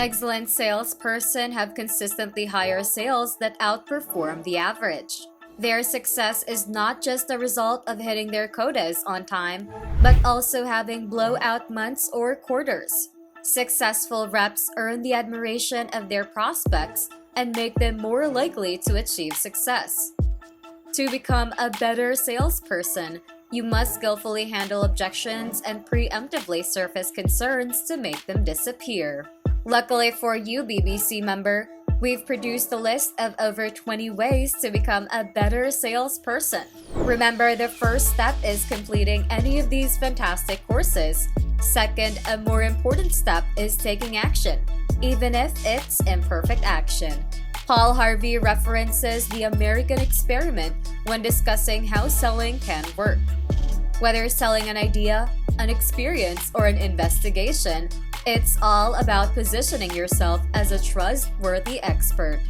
Excellent salesperson have consistently higher sales that outperform the average. Their success is not just a result of hitting their quotas on time, but also having blowout months or quarters. Successful reps earn the admiration of their prospects and make them more likely to achieve success. To become a better salesperson, you must skillfully handle objections and preemptively surface concerns to make them disappear. Luckily for you, BBC member, we've produced a list of over 20 ways to become a better salesperson. Remember, the first step is completing any of these fantastic courses. Second, a more important step is taking action, even if it's imperfect action. Paul Harvey references the American experiment when discussing how selling can work. Whether selling an idea, an experience, or an investigation, it's all about positioning yourself as a trustworthy expert.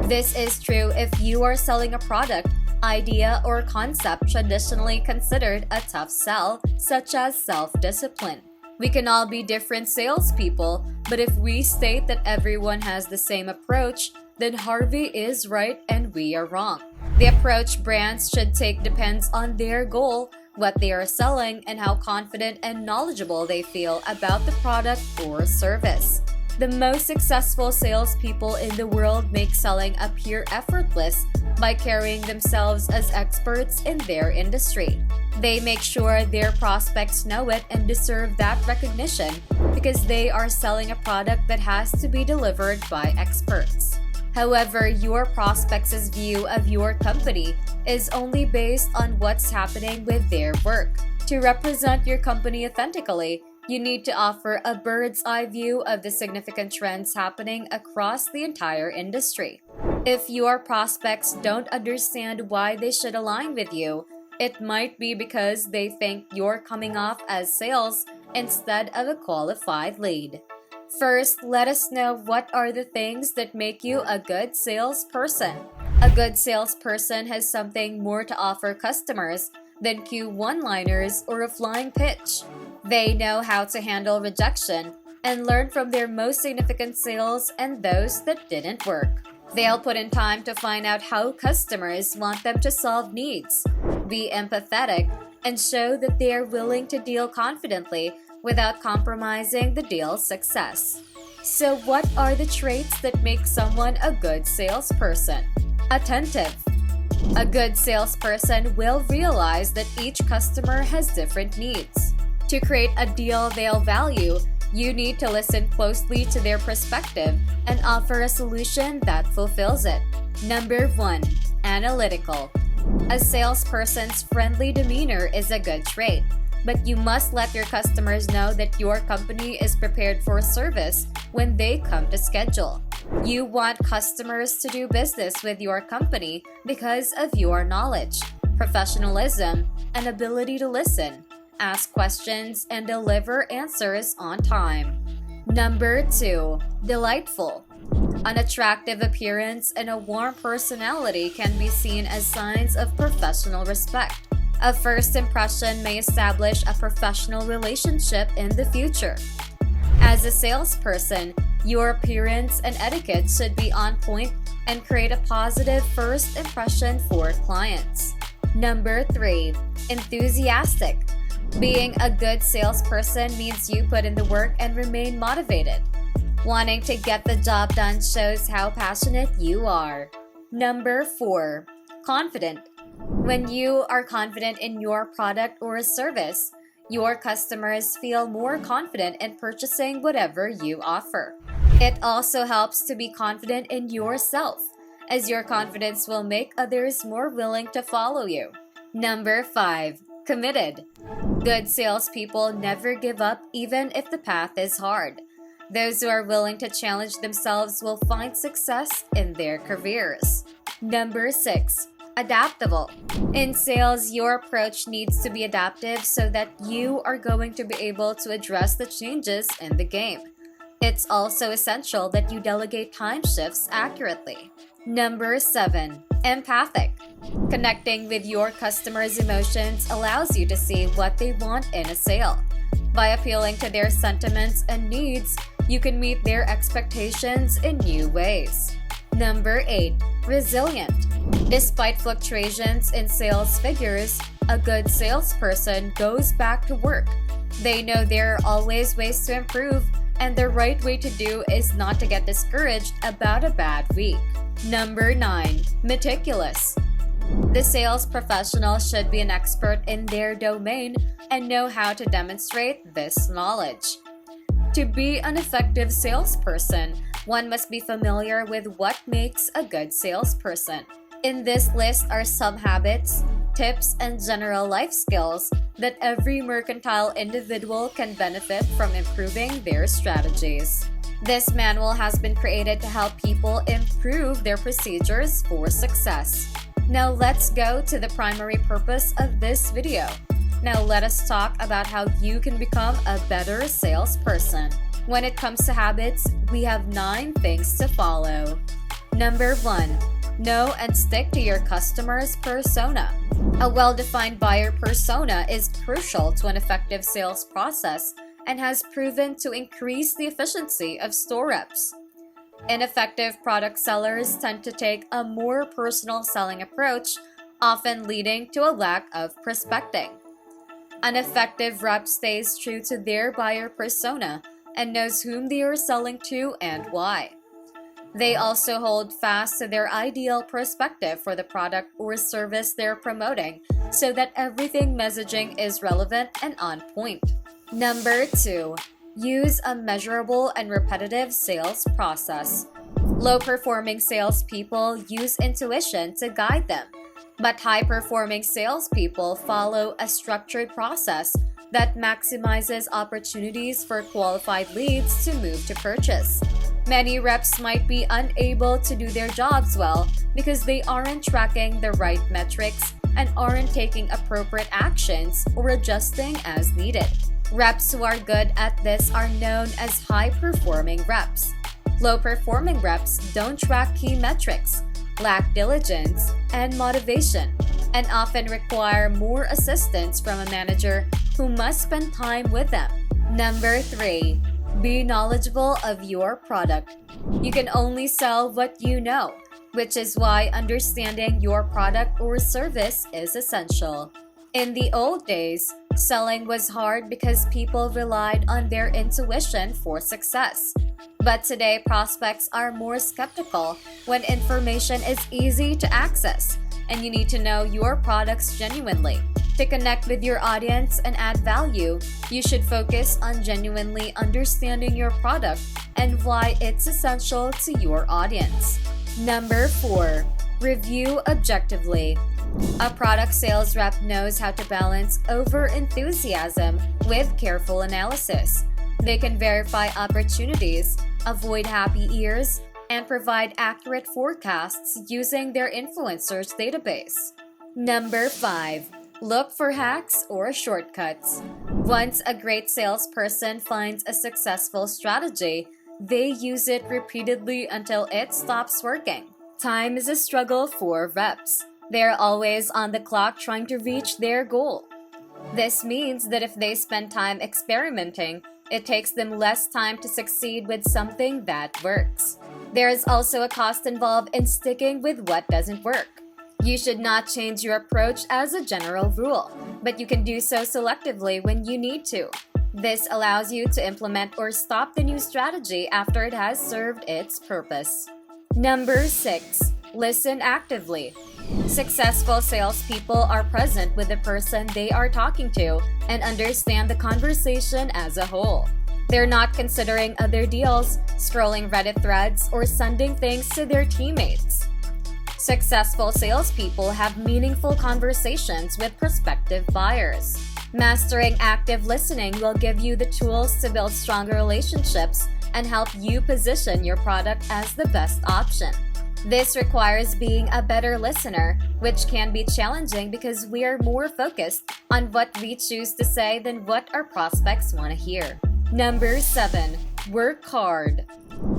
This is true if you are selling a product, idea, or concept traditionally considered a tough sell, such as self-discipline. We can all be different salespeople, but if we state that everyone has the same approach, then Harvey is right and we are wrong. The approach brands should take depends on their goal, what they are selling, and how confident and knowledgeable they feel about the product or service. The most successful salespeople in the world make selling appear effortless by carrying themselves as experts in their industry. They make sure their prospects know it and deserve that recognition because they are selling a product that has to be delivered by experts. However, your prospects' view of your company is only based on what's happening with their work. To represent your company authentically, you need to offer a bird's eye view of the significant trends happening across the entire industry. If your prospects don't understand why they should align with you, it might be because they think you're coming off as sales instead of a qualified lead. First, let us know what are the things that make you a good salesperson. A good salesperson has something more to offer customers than cue one-liners or a flying pitch. They know how to handle rejection and learn from their most significant sales and those that didn't work. They'll put in time to find out how customers want them to solve needs, be empathetic, and show that they are willing to deal confidently without compromising the deal's success. So what are the traits that make someone a good salesperson? Attentive. A good salesperson will realize that each customer has different needs. To create a deal they'll value, you need to listen closely to their perspective and offer a solution that fulfills it. Number 1. Analytical. A salesperson's friendly demeanor is a good trait, but you must let your customers know that your company is prepared for service when they come to schedule. You want customers to do business with your company because of your knowledge, professionalism, and ability to listen, ask questions, and deliver answers on time. Number 2. Delightful. An attractive appearance and a warm personality can be seen as signs of professional respect. A first impression may establish a professional relationship in the future. As a salesperson, your appearance and etiquette should be on point and create a positive first impression for clients. Number 3. Enthusiastic. Being a good salesperson means you put in the work and remain motivated. Wanting to get the job done shows how passionate you are. Number 4. Confident. When you are confident in your product or service, your customers feel more confident in purchasing whatever you offer. It also helps to be confident in yourself, as your confidence will make others more willing to follow you. Number 5. Committed. Good salespeople never give up even if the path is hard. Those who are willing to challenge themselves will find success in their careers. Number 6. Adaptable. In sales, your approach needs to be adaptive so that you are going to be able to address the changes in the game. It's also essential that you delegate time shifts accurately. Number 7. Empathic. Connecting with your customers' emotions allows you to see what they want in a sale. By appealing to their sentiments and needs, you can meet their expectations in new ways. Number 8. Resilient. Despite fluctuations in sales figures, a good salesperson goes back to work. They know there are always ways to improve, and the right way to do is not to get discouraged about a bad week. Number 9. Meticulous. The sales professional should be an expert in their domain and know how to demonstrate this knowledge. To be an effective salesperson, one must be familiar with what makes a good salesperson. In this list are some habits, tips, and general life skills that every mercantile individual can benefit from improving their strategies. This manual has been created to help people improve their procedures for success. Now let's go to the primary purpose of this video. Now let us talk about how you can become a better salesperson. When it comes to habits, we have 9 things to follow. Number 1. Know and stick to your customer's persona. A well-defined buyer persona is crucial to an effective sales process and has proven to increase the efficiency of store reps. Ineffective product sellers tend to take a more personal selling approach, often leading to a lack of prospecting. An effective rep stays true to their buyer persona and knows whom they are selling to and why. They also hold fast to their ideal perspective for the product or service they're promoting so that everything messaging is relevant and on point. Number 2. Use a measurable and repetitive sales process. Low-performing salespeople use intuition to guide them, but high-performing salespeople follow a structured process that maximizes opportunities for qualified leads to move to purchase. Many reps might be unable to do their jobs well because they aren't tracking the right metrics and aren't taking appropriate actions or adjusting as needed. Reps who are good at this are known as high-performing reps. Low-performing reps don't track key metrics, lack diligence and motivation, and often require more assistance from a manager who must spend time with them. Number 3. Be knowledgeable of your product. You can only sell what you know, which is why understanding your product or service is essential. In the old days, selling was hard because people relied on their intuition for success. But today, prospects are more skeptical when information is easy to access, and you need to know your products genuinely. To connect with your audience and add value, you should focus on genuinely understanding your product and why it's essential to your audience. Number 4. Review objectively. A product sales rep knows how to balance over-enthusiasm with careful analysis. They can verify opportunities, avoid happy ears, and provide accurate forecasts using their influencers database. Number 5. Look for hacks or shortcuts. Once a great salesperson finds a successful strategy, they use it repeatedly until it stops working. Time is a struggle for reps. They're always on the clock trying to reach their goal. This means that if they spend time experimenting, it takes them less time to succeed with something that works. There is also a cost involved in sticking with what doesn't work. You should not change your approach as a general rule, but you can do so selectively when you need to. This allows you to implement or stop the new strategy after it has served its purpose. Number 6. Listen actively. Successful salespeople are present with the person they are talking to and understand the conversation as a whole. They're not considering other deals, scrolling Reddit threads, or sending things to their teammates. Successful salespeople have meaningful conversations with prospective buyers. Mastering active listening will give you the tools to build stronger relationships and help you position your product as the best option. This requires being a better listener, which can be challenging because we are more focused on what we choose to say than what our prospects want to hear. Number 7. Work hard.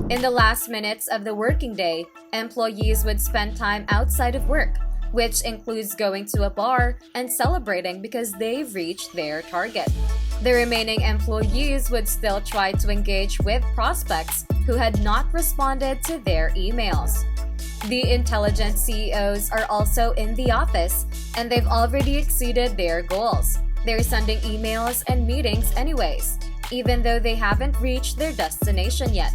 In the last minutes of the working day, employees would spend time outside of work, which includes going to a bar and celebrating because they've reached their target. The remaining employees would still try to engage with prospects who had not responded to their emails. The intelligent CEOs are also in the office, and they've already exceeded their goals. They're sending emails and meetings anyways, even though they haven't reached their destination yet.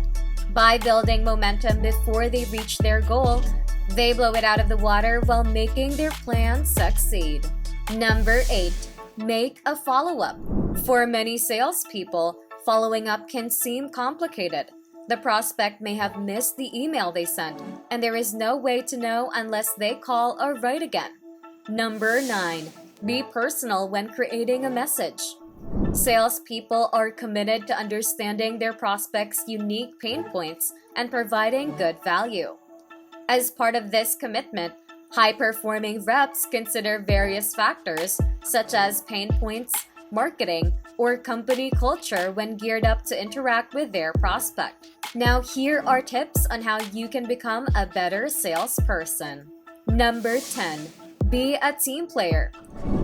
By building momentum before they reach their goal, they blow it out of the water while making their plan succeed. Number 8. Make a follow-up. For many salespeople, following up can seem complicated. The prospect may have missed the email they sent, and there is no way to know unless they call or write again. Number 9. Be personal when creating a message. Salespeople are committed to understanding their prospects' unique pain points and providing good value. As part of this commitment, high-performing reps consider various factors such as pain points, marketing, or company culture when geared up to interact with their prospect. Now here are tips on how you can become a better salesperson. Number 10. Be a team player.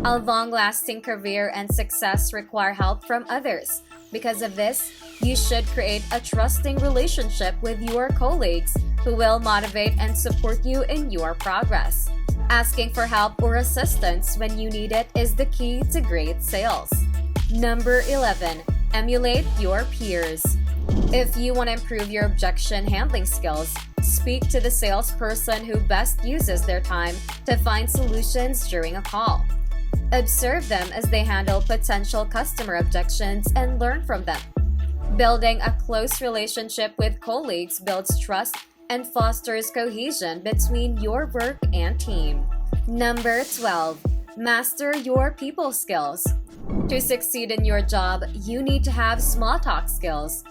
A long-lasting career and success require help from others. Because of this, you should create a trusting relationship with your colleagues who will motivate and support you in your progress. Asking for help or assistance when you need it is the key to great sales. Number 11. Emulate your peers. If you want to improve your objection handling skills, speak to the salesperson who best uses their time to find solutions during a call. Observe them as they handle potential customer objections and learn from them. Building a close relationship with colleagues builds trust and fosters cohesion between your work and team. Number 12. Master your people skills. To succeed in your job, you need to have small talk skills.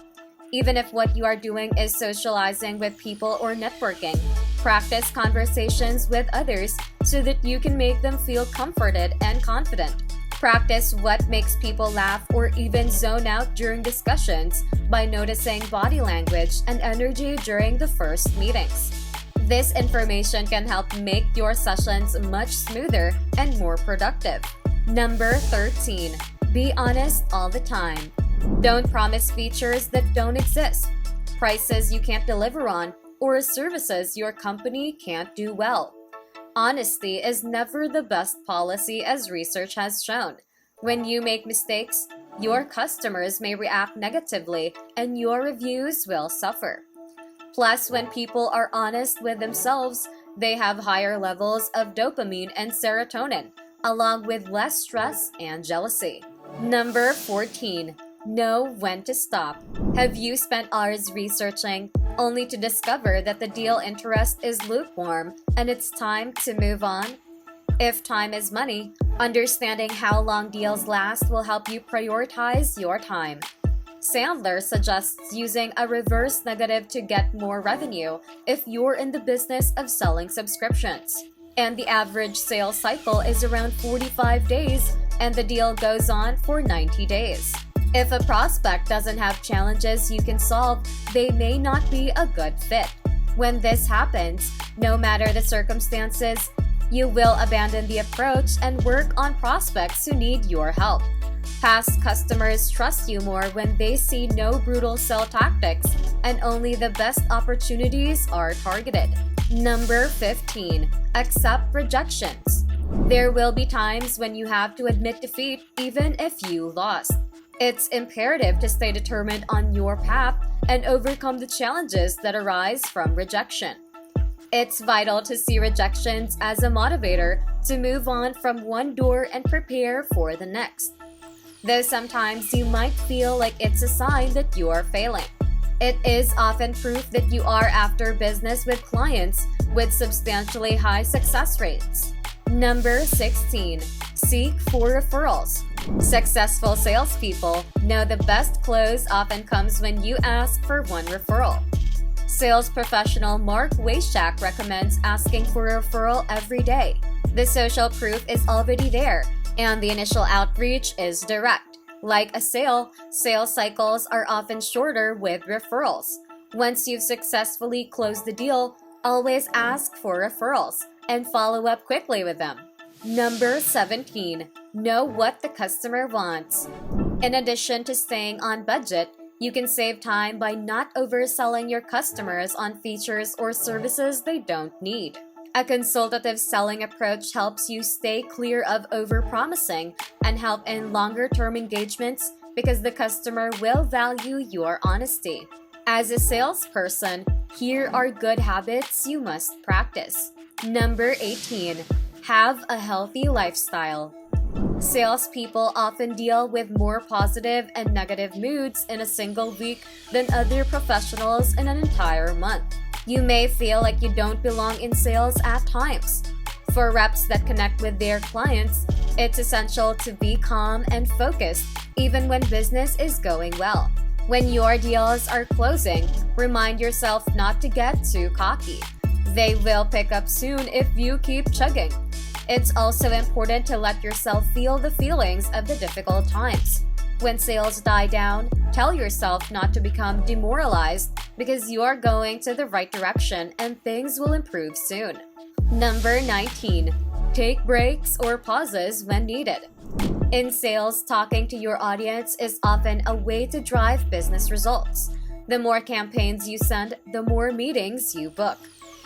Even if what you are doing is socializing with people or networking, practice conversations with others so that you can make them feel comforted and confident. Practice what makes people laugh or even zone out during discussions by noticing body language and energy during the first meetings. This information can help make your sessions much smoother and more productive. Number 13. Be honest all the time. Don't promise features that don't exist, prices you can't deliver on, or services your company can't do well. Honesty is never the best policy, as research has shown. When you make mistakes, your customers may react negatively and your reviews will suffer. Plus, when people are honest with themselves, they have higher levels of dopamine and serotonin, along with less stress and jealousy. Number 14. Know when to stop. Have you spent hours researching only to discover that the deal interest is lukewarm and it's time to move on? If time is money, understanding how long deals last will help you prioritize your time. Sandler suggests using a reverse negative to get more revenue if you're in the business of selling subscriptions. And the average sales cycle is around 45 days, and the deal goes on for 90 days. If a prospect doesn't have challenges you can solve, they may not be a good fit. When this happens, no matter the circumstances, you will abandon the approach and work on prospects who need your help. Past customers trust you more when they see no brutal sell tactics and only the best opportunities are targeted. Number 15. Accept rejections. There will be times when you have to admit defeat even if you lost. It's imperative to stay determined on your path and overcome the challenges that arise from rejection. It's vital to see rejections as a motivator to move on from one door and prepare for the next. Though sometimes you might feel like it's a sign that you are failing, it is often proof that you are after business with clients with substantially high success rates. Number 16. Seek for referrals. Successful salespeople know the best close often comes when you ask for one referral. Sales professional Mark Weishak recommends asking for a referral every day. The social proof is already there, and the initial outreach is direct. Like a sale, sales cycles are often shorter with referrals. Once you've successfully closed the deal, always ask for referrals and follow up quickly with them. Number 17. Know what the customer wants. In addition to staying on budget, you can save time by not overselling your customers on features or services they don't need. A consultative selling approach helps you stay clear of overpromising and help in longer-term engagements because the customer will value your honesty. As a salesperson, here are good habits you must practice. Number 18. Have a healthy lifestyle. Salespeople often deal with more positive and negative moods in a single week than other professionals in an entire month. You may feel like you don't belong in sales at times. For reps that connect with their clients, it's essential to be calm and focused even when business is going well. When your deals are closing, remind yourself not to get too cocky. They will pick up soon if you keep chugging. It's also important to let yourself feel the feelings of the difficult times. When sales die down, tell yourself not to become demoralized because you're going to the right direction and things will improve soon. Number 19. Take breaks or pauses when needed. In sales, talking to your audience is often a way to drive business results. The more campaigns you send, the more meetings you book.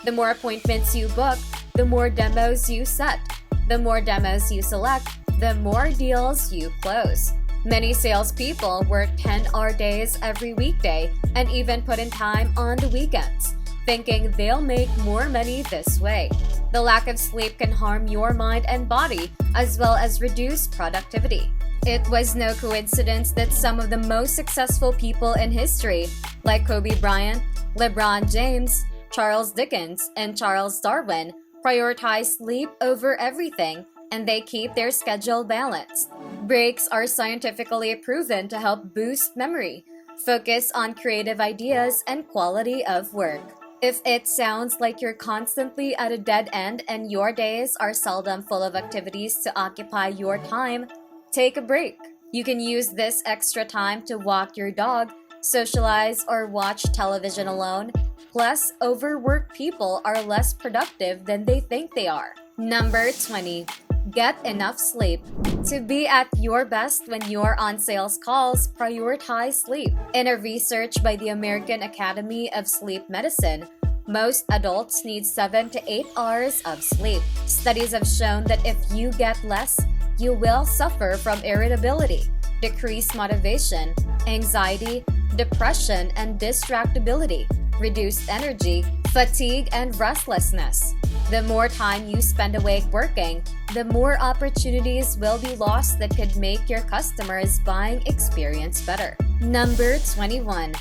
The more appointments you book, the more demos you set. The more demos you select, the more deals you close. Many salespeople work 10-hour days every weekday and even put in time on the weekends, thinking they'll make more money this way. The lack of sleep can harm your mind and body, as well as reduce productivity. It was no coincidence that some of the most successful people in history, like Kobe Bryant, LeBron James, Charles Dickens, and Charles Darwin, prioritize sleep over everything, and they keep their schedule balanced. Breaks are scientifically proven to help boost memory, focus on creative ideas, and quality of work. If it sounds like you're constantly at a dead end and your days are seldom full of activities to occupy your time, take a break. You can use this extra time to walk your dog, socialize, or watch television alone. Plus, overworked people are less productive than they think they are. Number 20. Get enough sleep. To be at your best when you're on sales calls, prioritize sleep. In a research by the American Academy of Sleep Medicine, most adults need 7 to 8 hours of sleep. Studies have shown that if you get less, you will suffer from irritability, decreased motivation, anxiety, depression, and distractibility, reduced energy, fatigue, and restlessness. The more time you spend awake working, the more opportunities will be lost that could make your customers' buying experience better. Number 21.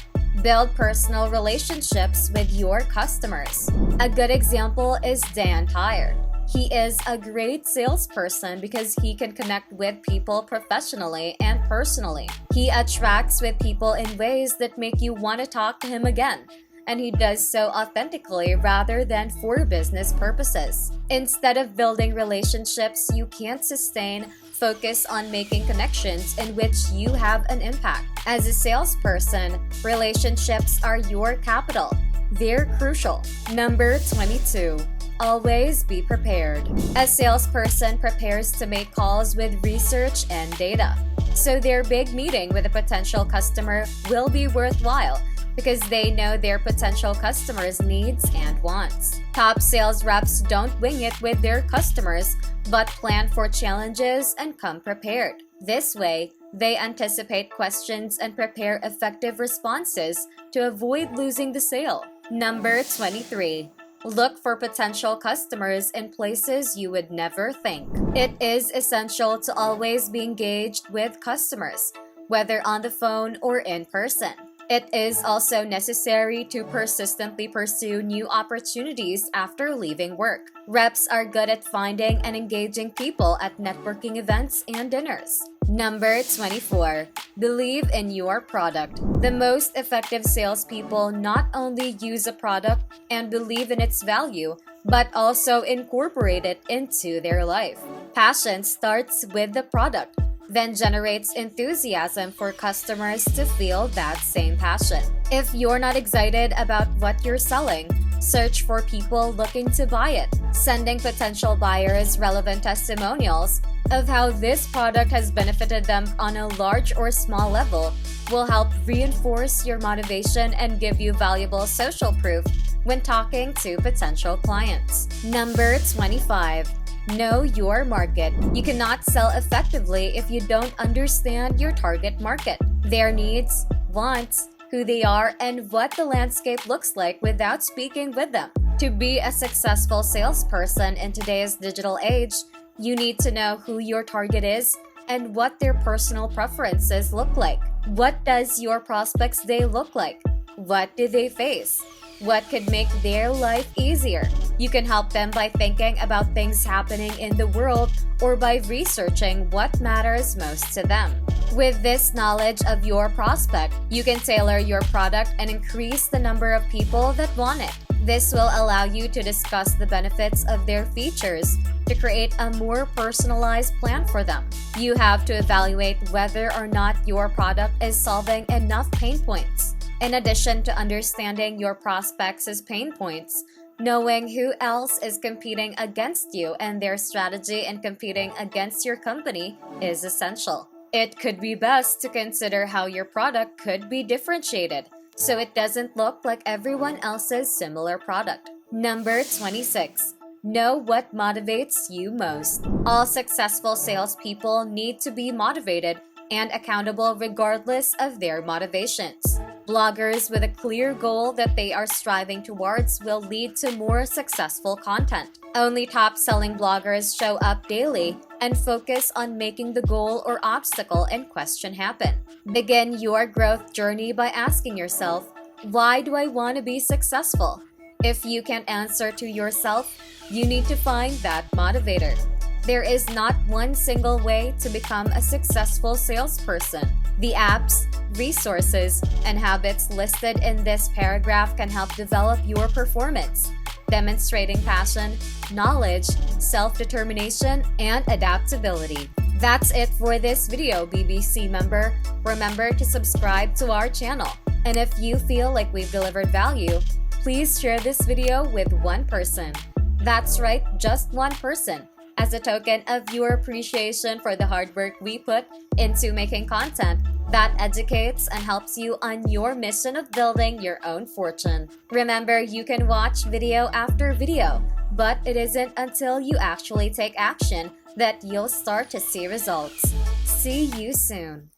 Build personal relationships with your customers. A good example is Dan Tyre. He is a great salesperson because he can connect with people professionally and personally. He attracts with people in ways that make you want to talk to him again, and he does so authentically rather than for business purposes. Instead of building relationships you can't sustain, focus on making connections in which you have an impact. As a salesperson, relationships are your capital. They're crucial. Number 22. Always be prepared. A salesperson prepares to make calls with research and data, so their big meeting with a potential customer will be worthwhile because they know their potential customers' needs and wants. Top sales reps don't wing it with their customers, but plan for challenges and come prepared. This way, they anticipate questions and prepare effective responses to avoid losing the sale. Number 23. Look for potential customers in places you would never think. It is essential to always be engaged with customers, whether on the phone or in person. It is also necessary to persistently pursue new opportunities after leaving work. Reps are good at finding and engaging people at networking events and dinners. Number 24. Believe in your product. The most effective salespeople not only use a product and believe in its value, but also incorporate it into their life. Passion starts with the product, then generates enthusiasm for customers to feel that same passion. If you're not excited about what you're selling, search for people looking to buy it. Sending potential buyers relevant testimonials of how this product has benefited them on a large or small level will help reinforce your motivation and give you valuable social proof when talking to potential clients. Number 25. Know your market. You cannot sell effectively if you don't understand your target market, their needs, wants, who they are, and what the landscape looks like without speaking with them. To be a successful salesperson in today's digital age, you need to know who your target is and what their personal preferences look like. What does your prospect's day look like? What do they face? What could make their life easier? You can help them by thinking about things happening in the world or by researching what matters most to them. With this knowledge of your prospect, you can tailor your product and increase the number of people that want it. This will allow you to discuss the benefits of their features to create a more personalized plan for them. You have to evaluate whether or not your product is solving enough pain points. In addition to understanding your prospects' pain points, knowing who else is competing against you and their strategy in competing against your company is essential. It could be best to consider how your product could be differentiated so it doesn't look like everyone else's similar product. Number 26. Know what motivates you most. All successful salespeople need to be motivated and accountable regardless of their motivations. Bloggers with a clear goal that they are striving towards will lead to more successful content. Only top-selling bloggers show up daily and focus on making the goal or obstacle in question happen. Begin your growth journey by asking yourself, why do I want to be successful? If you can't answer to yourself, you need to find that motivator. There is not one single way to become a successful salesperson. The apps, resources, and habits listed in this paragraph can help develop your performance, demonstrating passion, knowledge, self-determination, and adaptability. That's it for this video, BBC member. Remember to subscribe to our channel. And if you feel like we've delivered value, please share this video with one person. That's right, just one person, as a token of your appreciation for the hard work we put into making content that educates and helps you on your mission of building your own fortune. Remember, you can watch video after video, but it isn't until you actually take action that you'll start to see results. See you soon.